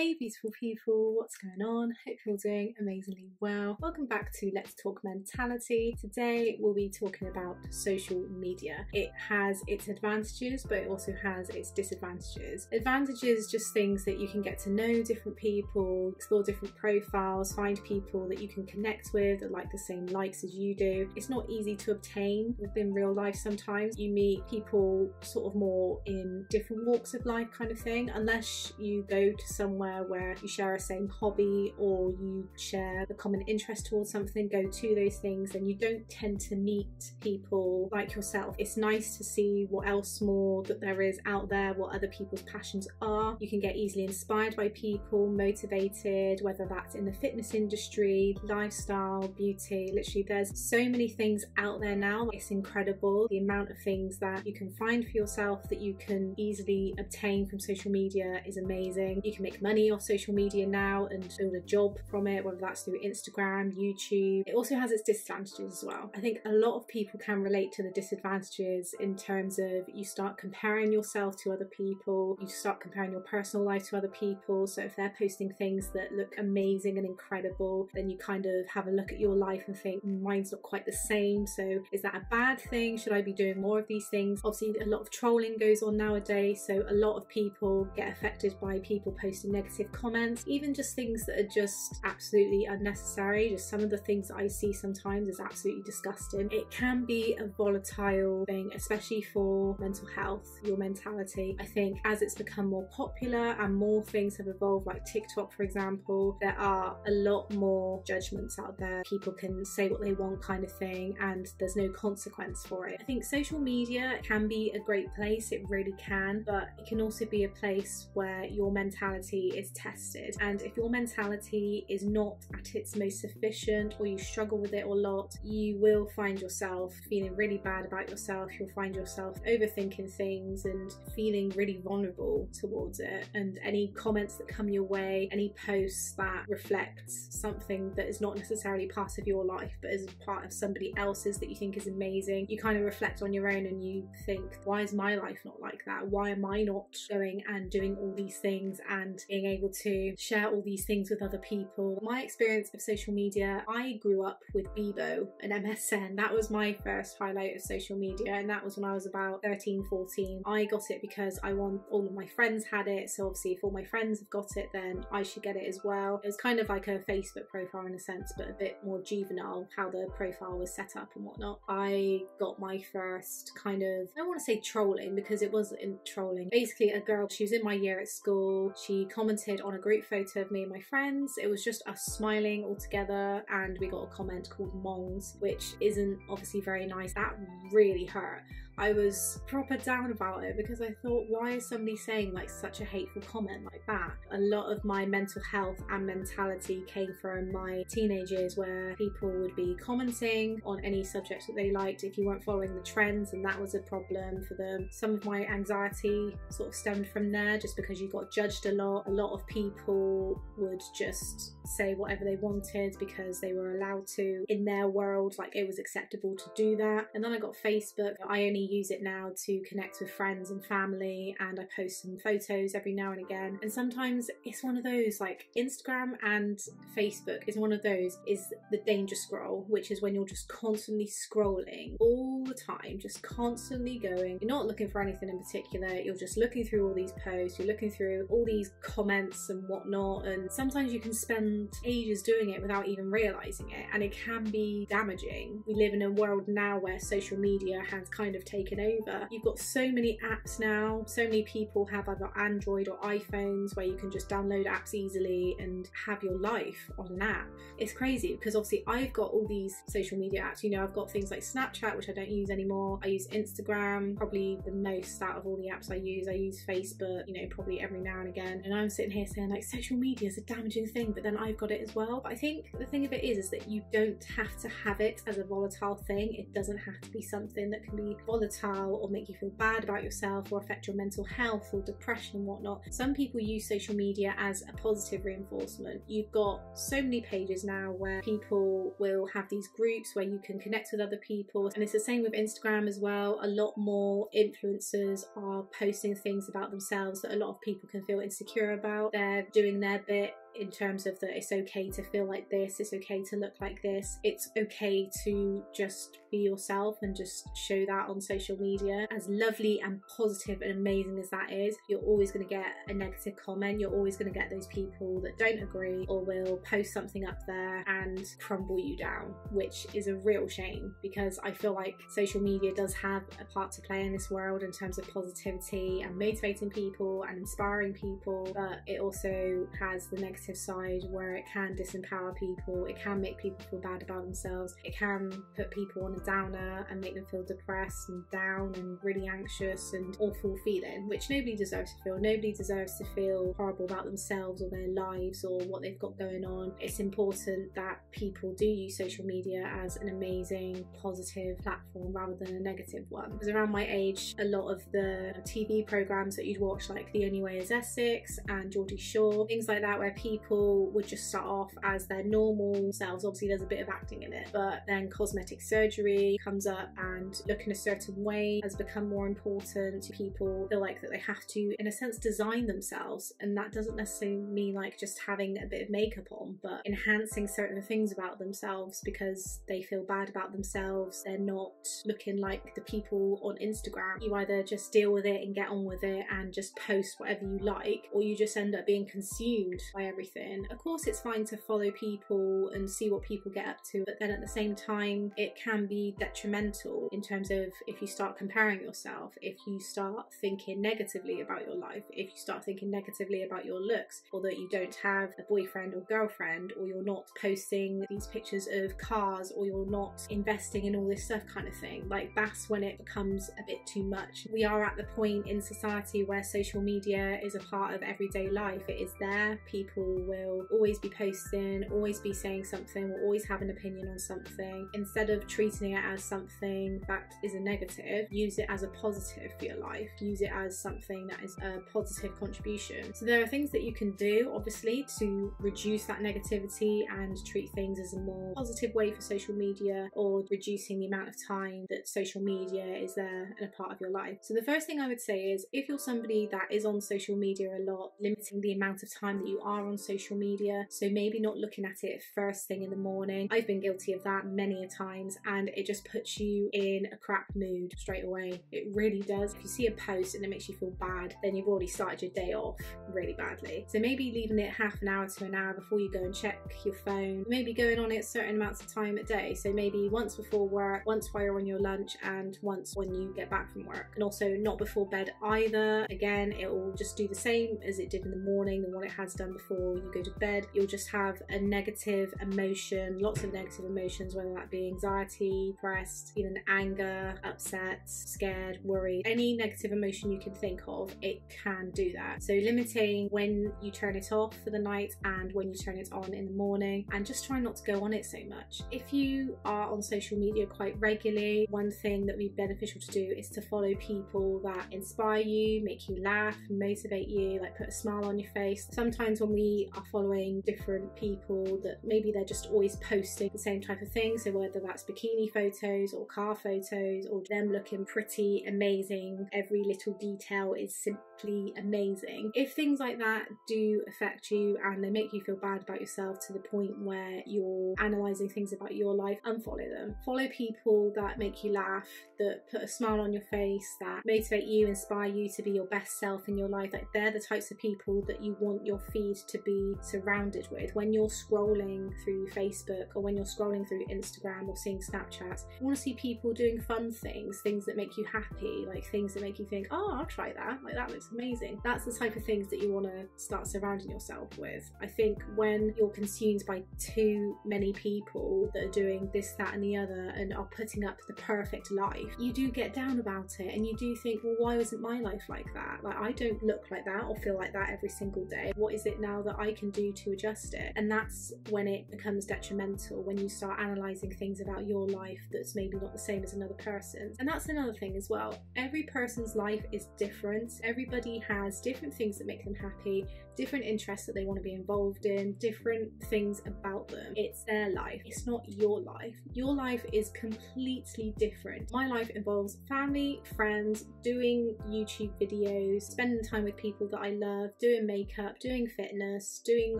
Hey beautiful people, what's going on? Hope you're all doing amazingly well. Welcome back to Let's Talk Mentality. Today we'll be talking about social media. It has its advantages, but it also has its disadvantages. Advantages, just things that you can get to know different people, explore different profiles, find people that you can connect with that like the same likes as you do. It's not easy to obtain within real life sometimes. You meet people sort of more in different walks of life kind of thing, unless you go to somewhere where you share a same hobby or you share a common interest towards something, go to those things, then you don't tend to meet people like yourself. It's nice to see what else more that there is out there, what other people's passions are. You can get easily inspired by people, motivated, whether that's in the fitness industry, lifestyle, beauty. Literally there's so many things out there now. It's incredible the amount of things that you can find for yourself that you can easily obtain from social media is amazing. You can make money off social media now and build a job from it, whether that's through Instagram, YouTube. It also has its disadvantages as well. I think a lot of people can relate to the disadvantages in terms of you start comparing yourself to other people, you start comparing your personal life to other people. So if they're posting things that look amazing and incredible, then you kind of have a look at your life and think, mine's not quite the same. So is that a bad thing? Should I be doing more of these things? Obviously a lot of trolling goes on nowadays, so a lot of people get affected by people posting negative comments, even just things that are just absolutely unnecessary. Just some of the things that I see sometimes is absolutely disgusting. It can be a volatile thing, especially for mental health, your mentality. I think as it's become more popular and more things have evolved, like TikTok for example, there are a lot more judgments out there. People can say what they want kind of thing and there's no consequence for it. I think social media can be a great place, it really can, but it can also be a place where your mentality is tested, and if your mentality is not at its most sufficient or you struggle with it a lot, you will find yourself feeling really bad about yourself. You'll find yourself overthinking things and feeling really vulnerable towards it, and any comments that come your way, any posts that reflect something that is not necessarily part of your life but is part of somebody else's that you think is amazing, you kind of reflect on your own and you think, why is my life not like that? Why am I not going and doing all these things and being able to share all these things with other people? My experience of social media, I grew up with Bebo and MSN. That was my first highlight of social media, and that was when I was about 13, 14. I got it because all of my friends had it, so obviously if all my friends have got it then I should get it as well. It was kind of like a Facebook profile in a sense, but a bit more juvenile, how the profile was set up and whatnot. I got my first kind of, I don't want to say trolling because it wasn't trolling. Basically a girl, she was in my year at school, she commented on a group photo of me and my friends. It was just us smiling all together and we got a comment called Mongs, which isn't obviously very nice. That really hurt. I was proper down about it because I thought, why is somebody saying like such a hateful comment like that? A lot of my mental health and mentality came from my teenage years where people would be commenting on any subject that they liked if you weren't following the trends, and that was a problem for them. Some of my anxiety sort of stemmed from there, just because you got judged a lot. A lot of people would just say whatever they wanted because they were allowed to in their world, like it was acceptable to do that. And then I got Facebook. I only use it now to connect with friends and family, and I post some photos every now and again. And sometimes it's one of those, like Instagram and Facebook is one of those, is the danger scroll, which is when you're just constantly scrolling all the time, just constantly going. You're not looking for anything in particular, you're just looking through all these posts, you're looking through all these comments and whatnot, and sometimes you can spend ages doing it without even realizing it, and it can be damaging. We live in a world now where social media has kind of taken over. You've got so many apps now, so many people have either Android or iPhones where you can just download apps easily and have your life on an app. It's crazy because obviously I've got all these social media apps, you know, I've got things like Snapchat, which I don't use anymore. I use Instagram probably the most out of all the apps I use. I use Facebook, you know, probably every now and again. And I'm sitting here saying like social media is a damaging thing, but then I've got it as well. But I think the thing of it is that you don't have to have it as a volatile thing. It doesn't have to be something that can be volatile volatile or make you feel bad about yourself or affect your mental health or depression and whatnot. Some people use social media as a positive reinforcement. You've got so many pages now where people will have these groups where you can connect with other people, and it's the same with Instagram as well. A lot more influencers are posting things about themselves that a lot of people can feel insecure about. They're doing their bit in terms of that it's okay to feel like this, it's okay to look like this, it's okay to just be yourself and just show that on social media. As lovely and positive and amazing as that is, you're always going to get a negative comment. You're always going to get those people that don't agree or will post something up there and crumble you down, which is a real shame, because I feel like social media does have a part to play in this world in terms of positivity and motivating people and inspiring people, but it also has the negative side where it can disempower people, it can make people feel bad about themselves, it can put people on a downer and make them feel depressed and down and really anxious and awful feeling, which nobody deserves to feel. Nobody deserves to feel horrible about themselves or their lives or what they've got going on. It's important that people do use social media as an amazing positive platform rather than a negative one. Because around my age, a lot of the TV programs that you'd watch, like The Only Way is Essex and Geordie Shore, things like that, where people would just start off as their normal selves. Obviously there's a bit of acting in it, but then cosmetic surgery comes up and looking a certain way has become more important. People feel like that they have to, in a sense, design themselves, and that doesn't necessarily mean like just having a bit of makeup on, but enhancing certain things about themselves because they feel bad about themselves. They're not looking like the people on Instagram. You either just deal with it and get on with it and just post whatever you like, or you just end up being consumed by everything. Of course, it's fine to follow people and see what people get up to, but then at the same time it can be detrimental in terms of if you start comparing yourself, if you start thinking negatively about your life, if you start thinking negatively about your looks, or that you don't have a boyfriend or girlfriend, or you're not posting these pictures of cars, or you're not investing in all this stuff kind of thing. Like, that's when it becomes a bit too much. We are at the point in society where social media is a part of everyday life. It is there. People will always be posting, always be saying something, will always have an opinion on something. Instead of treating it as something that is a negative, use it as a positive for your life. Use it as something that is a positive contribution. So there are things that you can do, obviously, to reduce that negativity and treat things as a more positive way for social media, or reducing the amount of time that social media is there and a part of your life. So the first thing I would say is, if you're somebody that is on social media a lot, limiting the amount of time that you are on social media. So maybe not looking at it first thing in the morning. I've been guilty of that many a times, and it just puts you in a crap mood straight away. It really does. If you see a post and it makes you feel bad, then you've already started your day off really badly. So maybe leaving it half an hour to an hour before you go and check your phone. Maybe going on it certain amounts of time a day. So maybe once before work, once while you're on your lunch, and once when you get back from work. And also not before bed either. Again, it will just do the same as it did in the morning than what it has done before you go to bed. You'll just have a negative emotion, lots of negative emotions, whether that be anxiety, depressed, even anger, upset, scared, worried. Any negative emotion you can think of, it can do that. So limiting when you turn it off for the night and when you turn it on in the morning, and just try not to go on it so much. If you are on social media quite regularly, one thing that would be beneficial to do is to follow people that inspire you, make you laugh, motivate you, like put a smile on your face. Sometimes when we are following different people that maybe they're just always posting the same type of thing, so whether that's bikini photos or car photos or them looking pretty amazing, every little detail is simply amazing. If things like that do affect you and they make you feel bad about yourself to the point where you're analysing things about your life, unfollow them. Follow people that make you laugh, that put a smile on your face, that motivate you, inspire you to be your best self in your life. Like, they're the types of people that you want your feed to be surrounded with. When you're scrolling through Facebook or when you're scrolling through Instagram or seeing Snapchats, you want to see people doing fun things, things that make you happy, like things that make you think, oh, I'll try that, like that looks amazing. That's the type of things that you want to start surrounding yourself with. I think when you're consumed by too many people that are doing this, that and the other and are putting up the perfect life, you do get down about it and you do think, well, why isn't my life like that? Like, I don't look like that or feel like that every single day. What is it now that that I can do to adjust it. And that's when it becomes detrimental, when you start analysing things about your life that's maybe not the same as another person's. And that's another thing as well. Every person's life is different. Everybody has different things that make them happy, different interests that they want to be involved in, different things about them. It's their life. It's not your life. Your life is completely different. My life involves family, friends, doing YouTube videos, spending time with people that I love, doing makeup, doing fitness, doing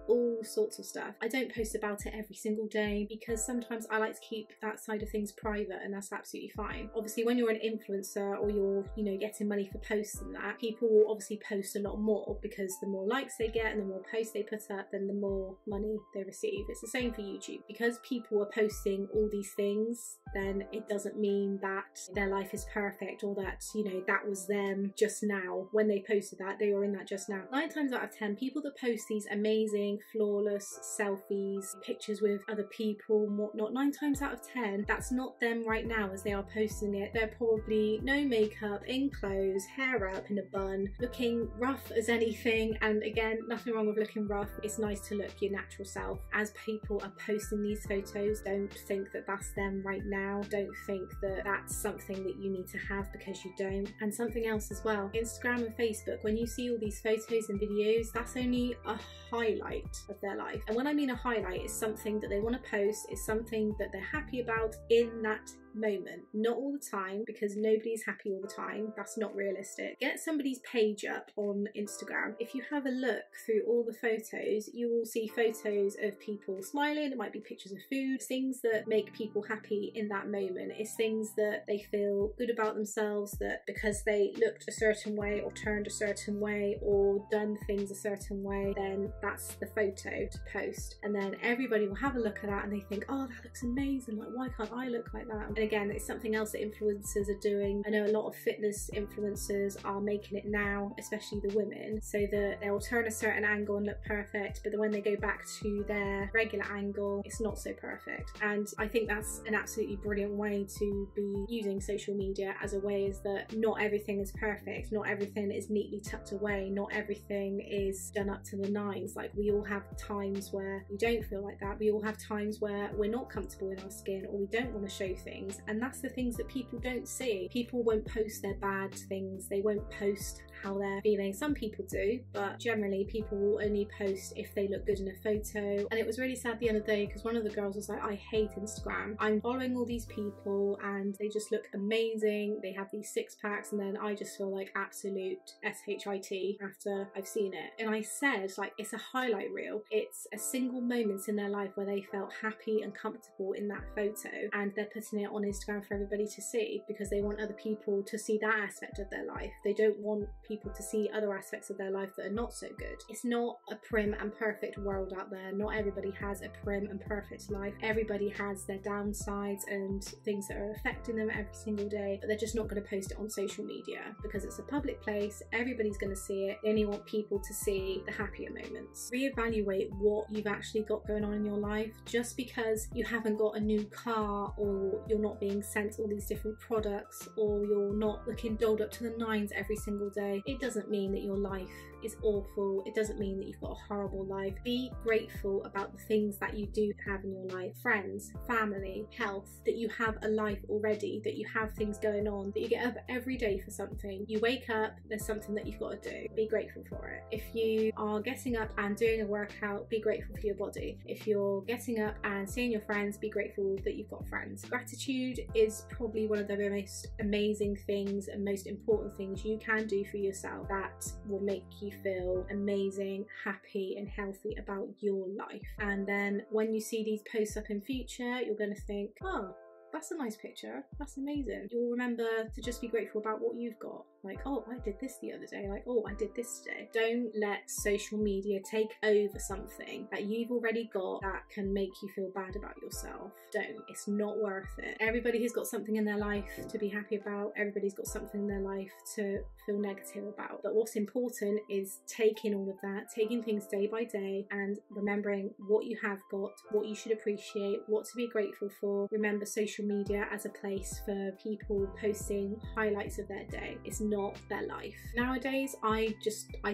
all sorts of stuff. I don't post about it every single day because sometimes I like to keep that side of things private, and that's absolutely fine. Obviously, when you're an influencer or you're, getting money for posts and that, people will obviously post a lot more because the more likes they get and the more posts they put up, then the more money they receive. It's the same for YouTube. Because people are posting all these things, then it doesn't mean that their life is perfect, or that, that was them just now. When they posted that, they were in that just now. 9 times out of 10, people that post these amazing, flawless selfies, pictures with other people and whatnot, 9 times out of 10, that's not them right now as they are posting it. They're probably no makeup, in clothes, hair up in a bun, looking rough as anything. And again, nothing wrong with looking rough. It's nice to look your natural self. As people are posting these photos, don't think that that's them right now. Don't think that that's something that you need to have, because you don't. And something else as well, Instagram and Facebook, when you see all these photos and videos, that's only a highlight of their life. And when I mean a highlight, it's something that they want to post, it's something that they're happy about in that moment, not all the time, because nobody's happy all the time. That's not realistic. Get somebody's page up on Instagram. If you have a look through all the photos, you will see photos of people smiling. It might be pictures of food, things that make people happy in that moment. It's things that they feel good about themselves, that because they looked a certain way or turned a certain way or done things a certain way, then that's the photo to post. And then everybody will have a look at that and they think, oh, that looks amazing, like why can't I look like that? And again, it's something else that influencers are doing. I know a lot of fitness influencers are making it now, especially the women, so that they'll turn a certain angle and look perfect, but then when they go back to their regular angle, it's not so perfect. And I think that's an absolutely brilliant way to be using social media, as a way is that not everything is perfect, not everything is neatly tucked away, not everything is done up to the nines. Like, we all have times where we don't feel like that. We all have times where we're not comfortable in our skin, or we don't want to show things. And that's the things that people don't see. People won't post their bad things. They won't post how they're feeling. Some people do, but generally people will only post if they look good in a photo. And it was really sad the other day because one of the girls was like, I hate Instagram. I'm following all these people and they just look amazing. They have these 6-packs, and then I just feel like absolute shit after I've seen it. And I said, like, it's a highlight reel. It's a single moment in their life where they felt happy and comfortable in that photo, and they're putting it on Instagram for everybody to see because they want other people to see that aspect of their life. They don't want people to see other aspects of their life that are not so good. It's not a prim and perfect world out there. Not everybody has a prim and perfect life. Everybody has their downsides and things that are affecting them every single day, but they're just not going to post it on social media because it's a public place. Everybody's going to see it. They only want people to see the happier moments. Reevaluate what you've actually got going on in your life. Just because you haven't got a new car, or you're not being sent all these different products, or you're not looking dolled up to the nines every single day, it doesn't mean that your life is awful. It doesn't mean that you've got a horrible life. Be grateful about the things that you do have in your life. Friends, family, health, that you have a life already, that you have things going on, that you get up every day for something. You wake up, there's something that you've got to do. Be grateful for it. If you are getting up and doing a workout, be grateful for your body. If you're getting up and seeing your friends, be grateful that you've got friends. Gratitude is probably one of the most amazing things and most important things you can do for yourself that will make you feel amazing, happy and healthy about your life. And then when you see these posts up in future, you're going to think, oh, that's a nice picture, that's amazing. You'll remember to just be grateful about what you've got. Like, oh, I did this the other day. Like, oh, I did this today. Don't let social media take over something that you've already got that can make you feel bad about yourself. Don't. It's not worth it. Everybody has got something in their life to be happy about. Everybody's got something in their life to feel negative about. But what's important is taking all of that, taking things day by day and remembering what you have got, what you should appreciate, what to be grateful for. Remember social media as a place for people posting highlights of their day. It's not their life. Nowadays, I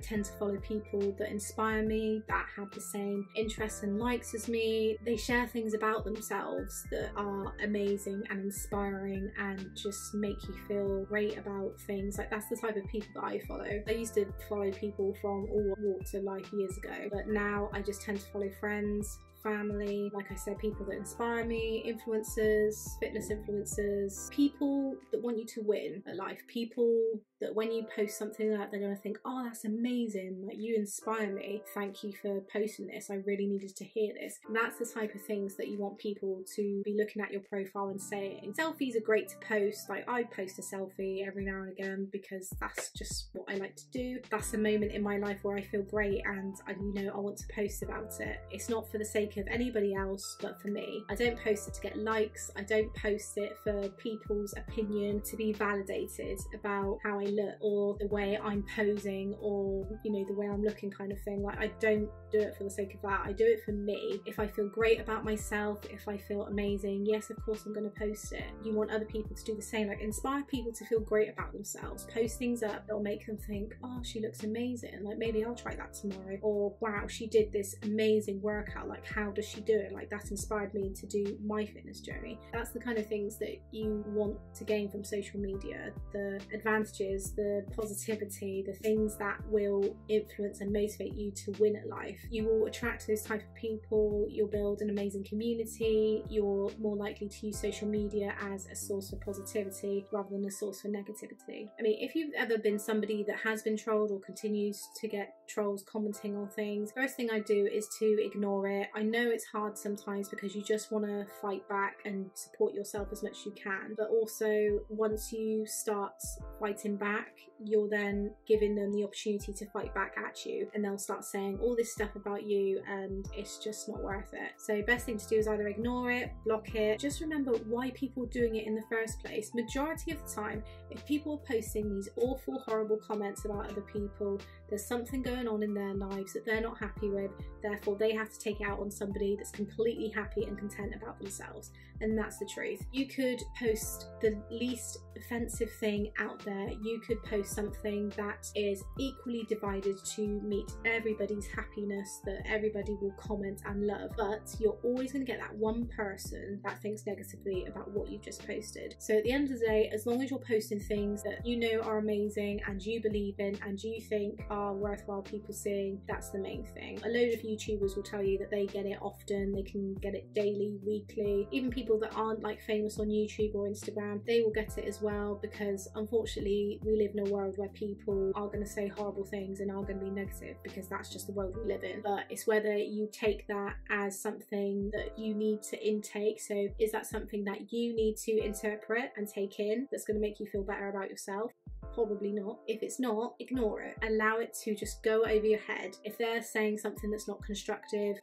tend to follow people that inspire me, that have the same interests and likes as me. They share things about themselves that are amazing and inspiring and just make you feel great about things. Like, that's the type of people that I follow. I used to follow people from all walks of life years ago, but now I just tend to follow friends, family, like I said, people that inspire me, influencers, fitness influencers, people that want you to win at life, people that when you post something like that, they're going to think, oh, that's amazing, like, you inspire me, thank you for posting this, I really needed to hear this. And that's the type of things that you want people to be looking at your profile and saying. Selfies are great to post. Like, I post a selfie every now and again because that's just what I like to do. That's a moment in my life where I feel great and I want to post about it. It's not for the sake of anybody else, but for me. I don't post it to get likes. I don't post it for people's opinion, to be validated about how I look or the way I'm posing or, you know, the way I'm looking, kind of thing. Like, I don't do it for the sake of that. I do it for me. If I feel great about myself, if I feel amazing, yes, of course I'm going to post it. You want other people to do the same. Like, inspire people to feel great about themselves. Post things up that'll make them think, oh, she looks amazing, like, maybe I'll try that tomorrow. Or, wow, she did this amazing workout, like, how does she do it? Like, that inspired me to do my fitness journey. That's the kind of things that you want to gain from social media. The advantages, the positivity, the things that will influence and motivate you to win at life. You will attract those type of people. You'll build an amazing community. You're more likely to use social media as a source of positivity rather than a source for negativity. I mean, if you've ever been somebody that has been trolled or continues to get trolls commenting on things, first thing I do is to ignore it. I know it's hard sometimes because you just want to fight back and support yourself as much as you can, but also once you start fighting back, you're then giving them the opportunity to fight back at you, and they'll start saying all this stuff about you, and it's just not worth it. So best thing to do is either ignore it, block it. Just remember why people are doing it in the first place. Majority of the time, if people are posting these awful, horrible comments about other people, there's something going on in their lives that they're not happy with, therefore they have to take it out on somebody that's completely happy and content about themselves. And that's the truth. You could post the least offensive thing out there. You could post something that is equally divided to meet everybody's happiness, that everybody will comment and love, but you're always going to get that one person that thinks negatively about what you've just posted. So at the end of the day, as long as you're posting things that you know are amazing and you believe in and you think are worthwhile people seeing, that's the main thing. A load of YouTubers will tell you that they get it often, they can get it daily, weekly. Even people that aren't like famous on YouTube or Instagram, they will get it as well, because unfortunately we live in a world where people are going to say horrible things and are going to be negative, because that's just the world we live in. But it's whether you take that as something that you need to intake. So is that something that you need to interpret and take in that's going to make you feel better about yourself? Probably not. If it's not, ignore it. Allow it to just go over your head. If they're saying something that's not constructive,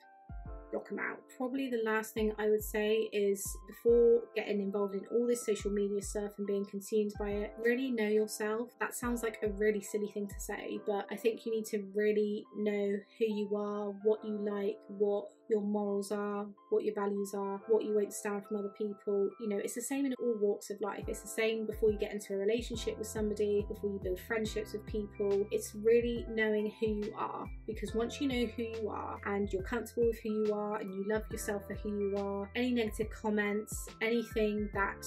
block them out. Probably the last thing I would say is, before getting involved in all this social media stuff and being consumed by it, really know yourself. That sounds like a really silly thing to say, but I think you need to really know who you are, what you like, what your morals are, what your values are, what you won't stand from other people. You know, it's the same in all walks of life. It's the same before you get into a relationship with somebody, before you build friendships with people. It's really knowing who you are, because once you know who you are and you're comfortable with who you are and you love yourself for who you are, any negative comments, anything that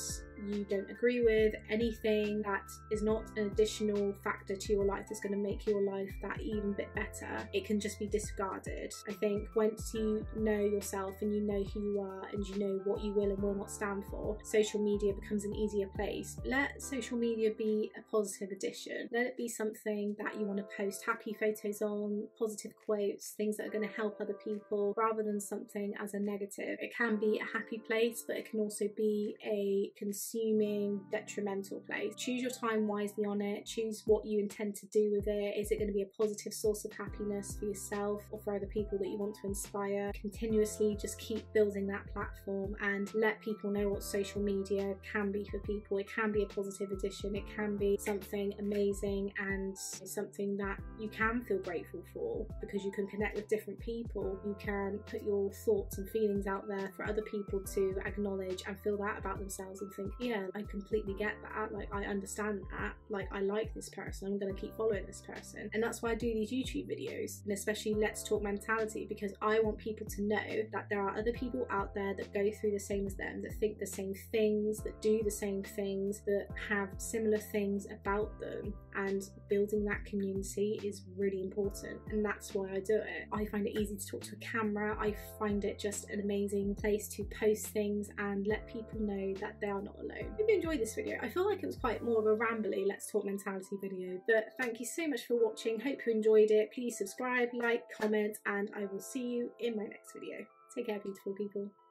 you don't agree with, anything that is not an additional factor to your life that's going to make your life that even bit better, it can just be disregarded. I think once you know yourself and you know who you are and you know what you will and will not stand for, social media becomes an easier place. Let social media be a positive addition. Let it be something that you want to post happy photos on, positive quotes, things that are going to help other people, rather than something as a negative. It can be a happy place, but it can also be a consuming, detrimental place. Choose your time wisely on it. Choose what you intend to do with it. Is it going to be a positive source of happiness for yourself or for other people that you want to inspire? Continuously just keep building that platform and let people know what social media can be for people. It can be a positive addition. It can be something amazing and something that you can feel grateful for, because you can connect with different people. You can put your thoughts and feelings out there for other people to acknowledge and feel that about themselves and think, yeah, I completely get that. Like, I understand that. Like, I like this person, I'm gonna keep following this person. And that's why I do these YouTube videos, and especially Let's Talk Mentality, because I want people to know that there are other people out there that go through the same as them, that think the same things, that do the same things, that have similar things about them, and building that community is really important, and that's why I do it. I find it easy to talk to a camera. I find it just an amazing place to post things and let people know that they are not alone. I hope you enjoyed this video. I feel like it was quite more of a rambly Let's Talk Mentality video, but thank you so much for watching. Hope you enjoyed it. Please subscribe, like, comment, and I will see you in my next video. Take care, beautiful people.